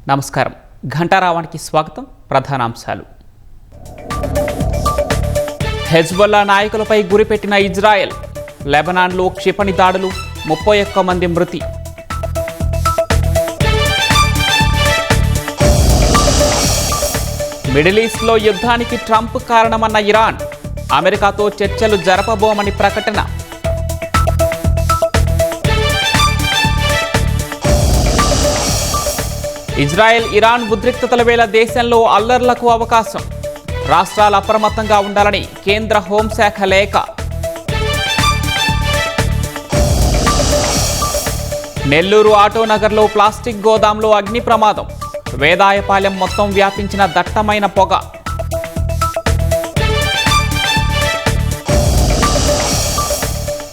నమస్కారం. ఘంటారావానికి స్వాగతం. ప్రధానాంశాలు. హెజ్బొల్లా నాయకులపై గురిపెట్టిన ఇజ్రాయెల్. లెబనాన్లో క్షిపణి దాడులు, 31 మంది మృతి. మిడిల్ ఈస్ట్లో యుద్ధానికి ట్రంప్ కారణమన్న ఇరాన్. అమెరికాతో చర్చలు జరపబోమని ప్రకటన. ఇజ్రాయెల్ ఇరాన్ ఉద్రిక్తతల వేళ దేశంలో అల్లర్లకు అవకాశం. రాష్ట్రాలు అప్రమత్తంగా ఉండాలని కేంద్ర హోంశాఖ లేఖ. నెల్లూరు ఆటోనగర్లో ప్లాస్టిక్ గోదాంలో అగ్ని ప్రమాదం. వేదాయపాలెం మొత్తం వ్యాపించిన దట్టమైన పొగ.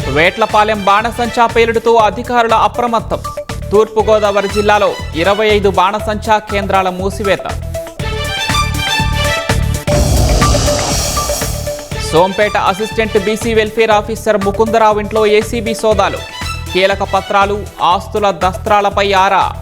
వేట్లపాలెం బాణసంచా పేలుడుతో అధికారుల అప్రమత్తం. తూర్పుగోదావరి జిల్లాలో 25 బాణసంచా కేంద్రాల మూసివేత. Sompeta assistant BC welfare officer Mukundarao ఇంట్లో ఏసీబీ సోదాలు. కీలక పత్రాలు, ఆస్తుల దస్త్రాలపై ఆరా.